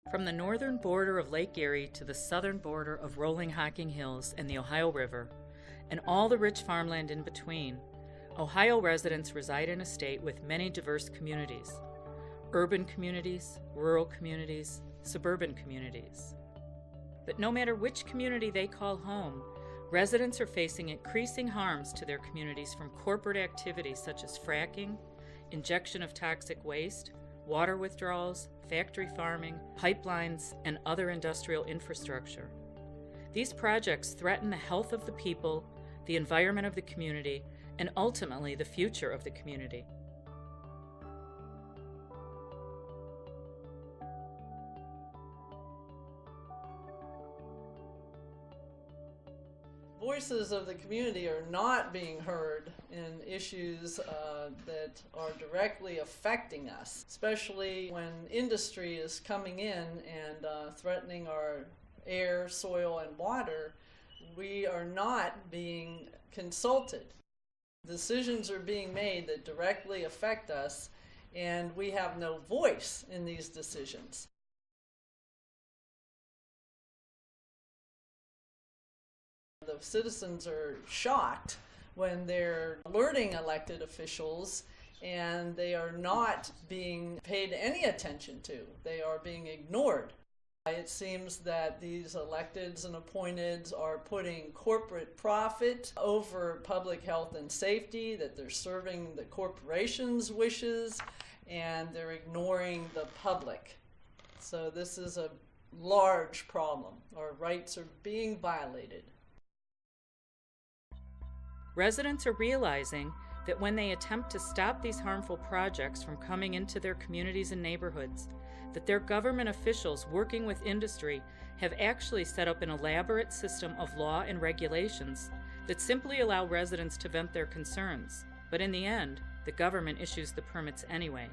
From the northern border of Lake Erie to the southern border of rolling Hocking Hills and the Ohio River, and all the rich farmland in between, Ohio residents reside in a state with many diverse communities: urban communities, rural communities, suburban communities. But no matter which community they call home, residents are facing increasing harms to their communities from corporate activities such as fracking, injection of toxic waste, water withdrawals, factory farming, pipelines, and other industrial infrastructure. These projects threaten the health of the people, the environment of the community, and ultimately the future of the community. Voices of the community are not being heard in issues that are directly affecting us, especially when industry is coming in and threatening our air, soil, and water. We are not being consulted. Decisions are being made that directly affect us, and we have no voice in these decisions. The citizens are shocked when they're alerting elected officials and they are not being paid any attention to. They are being ignored. It seems that these electeds and appointeds are putting corporate profit over public health and safety, that they're serving the corporation's wishes, and they're ignoring the public. So this is a large problem. Our rights are being violated. Residents are realizing that when they attempt to stop these harmful projects from coming into their communities and neighborhoods, that their government officials working with industry have actually set up an elaborate system of law and regulations that simply allow residents to vent their concerns. But in the end, the government issues the permits anyway,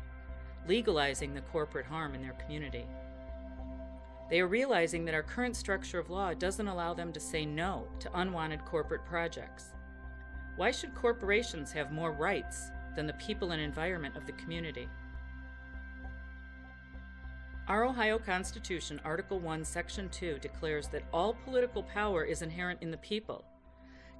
legalizing the corporate harm in their community. They are realizing that our current structure of law doesn't allow them to say no to unwanted corporate projects. Why should corporations have more rights than the people and environment of the community? Our Ohio Constitution, Article 1, Section 2, declares that all political power is inherent in the people.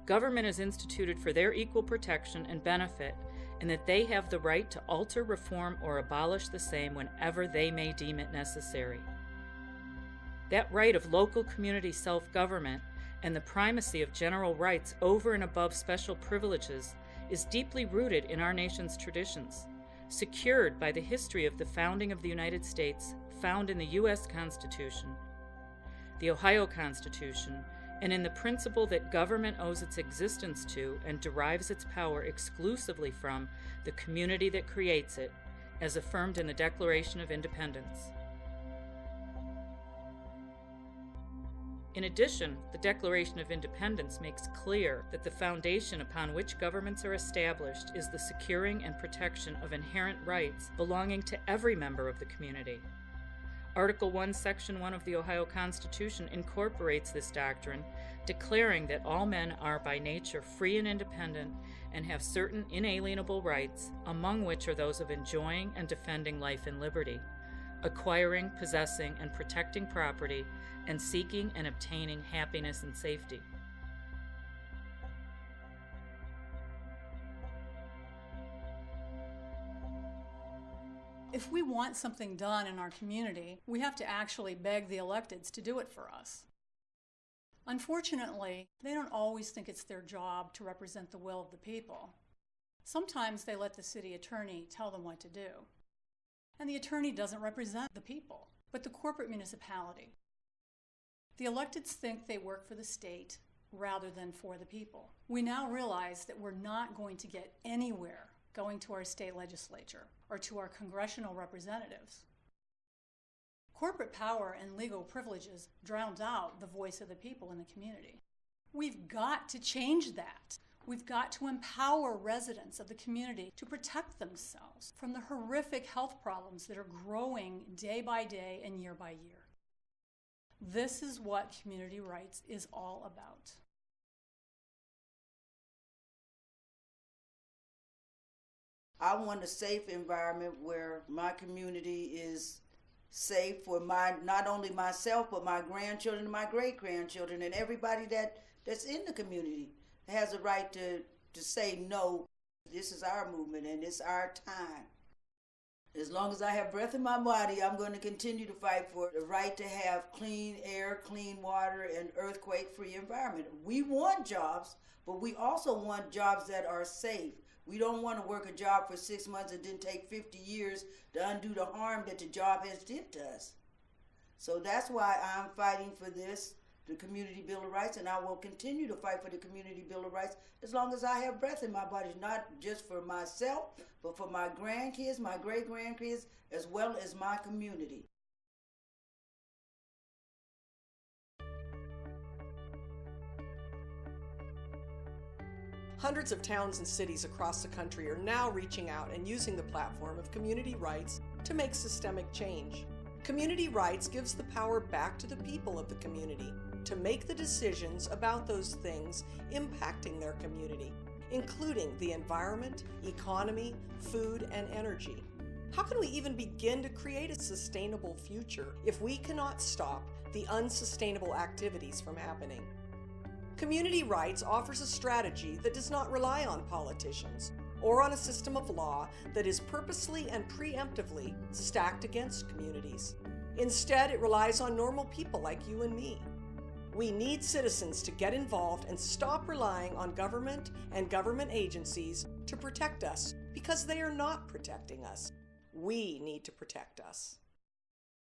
Government is instituted for their equal protection and benefit, and that they have the right to alter, reform, or abolish the same whenever they may deem it necessary. That right of local community self-government and the primacy of general rights over and above special privileges is deeply rooted in our nation's traditions, secured by the history of the founding of the United States, found in the U.S. Constitution, the Ohio Constitution, and in the principle that government owes its existence to and derives its power exclusively from the community that creates it, as affirmed in the Declaration of Independence. In addition, the Declaration of Independence makes clear that the foundation upon which governments are established is the securing and protection of inherent rights belonging to every member of the community. Article 1, Section 1 of the Ohio Constitution incorporates this doctrine, declaring that all men are by nature free and independent and have certain inalienable rights, among which are those of enjoying and defending life and liberty, acquiring, possessing, and protecting property, and seeking and obtaining happiness and safety. If we want something done in our community, we have to actually beg the electeds to do it for us. Unfortunately, they don't always think it's their job to represent the will of the people. Sometimes they let the city attorney tell them what to do. And the attorney doesn't represent the people, but the corporate municipality. The electeds think they work for the state rather than for the people. We now realize that we're not going to get anywhere going to our state legislature or to our congressional representatives. Corporate power and legal privileges drowned out the voice of the people in the community. We've got to change that. We've got to empower residents of the community to protect themselves from the horrific health problems that are growing day by day and year by year. This is what community rights is all about. I want a safe environment where my community is safe for not only myself, but my grandchildren and my great-grandchildren and everybody that's in the community has a right to say, no, this is our movement and it's our time. As long as I have breath in my body, I'm going to continue to fight for the right to have clean air, clean water, and earthquake-free environment. We want jobs, but we also want jobs that are safe. We don't want to work a job for 6 months and then take 50 years to undo the harm that the job has did to us. So that's why I'm fighting for this, the Community Bill of Rights, and I will continue to fight for the Community Bill of Rights as long as I have breath in my body, not just for myself, but for my grandkids, my great-grandkids, as well as my community. Hundreds of towns and cities across the country are now reaching out and using the platform of community rights to make systemic change. Community rights gives the power back to the people of the community to make the decisions about those things impacting their community, including the environment, economy, food, and energy. How can we even begin to create a sustainable future if we cannot stop the unsustainable activities from happening? Community rights offers a strategy that does not rely on politicians or on a system of law that is purposely and preemptively stacked against communities. Instead, it relies on normal people like you and me. We need citizens to get involved and stop relying on government and government agencies to protect us because they are not protecting us. We need to protect us.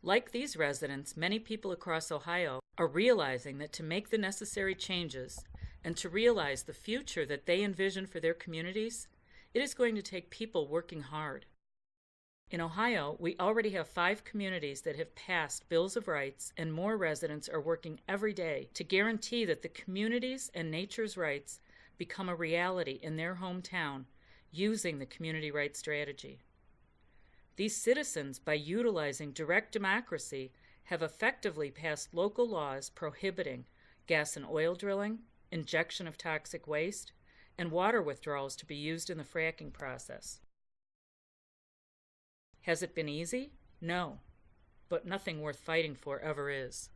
Like these residents, many people across Ohio are realizing that to make the necessary changes and to realize the future that they envision for their communities, it is going to take people working hard. In Ohio, we already have 5 communities that have passed bills of rights, and more residents are working every day to guarantee that the communities and nature's rights become a reality in their hometown using the community rights strategy. These citizens, by utilizing direct democracy, have effectively passed local laws prohibiting gas and oil drilling, injection of toxic waste, and water withdrawals to be used in the fracking process. Has it been easy? No, but nothing worth fighting for ever is.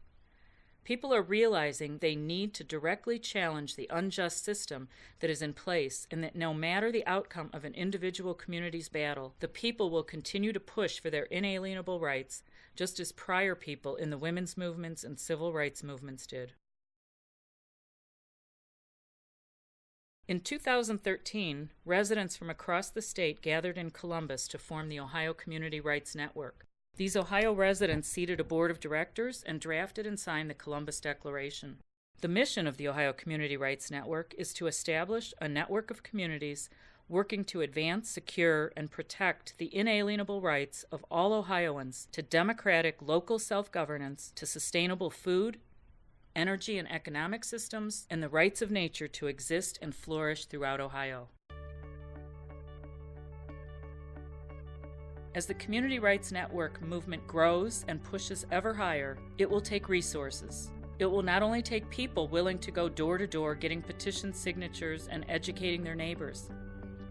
People are realizing they need to directly challenge the unjust system that is in place, and that no matter the outcome of an individual community's battle, the people will continue to push for their inalienable rights, just as prior people in the women's movements and civil rights movements did. In 2013, residents from across the state gathered in Columbus to form the Ohio Community Rights Network. These Ohio residents seated a board of directors and drafted and signed the Columbus Declaration. The mission of the Ohio Community Rights Network is to establish a network of communities working to advance, secure, and protect the inalienable rights of all Ohioans to democratic local self-governance, to sustainable food, energy and economic systems, and the rights of nature to exist and flourish throughout Ohio. As the Community Rights Network movement grows and pushes ever higher, it will take resources. It will not only take people willing to go door to door getting petition signatures and educating their neighbors,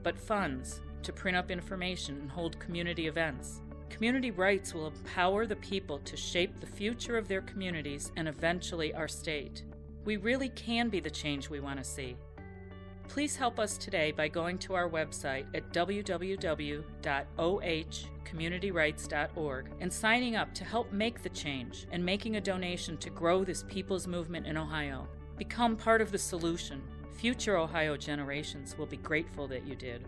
but funds to print up information and hold community events. Community rights will empower the people to shape the future of their communities and eventually our state. We really can be the change we want to see. Please help us today by going to our website at www.ohcommunityrights.org and signing up to help make the change and making a donation to grow this people's movement in Ohio. Become part of the solution. Future Ohio generations will be grateful that you did.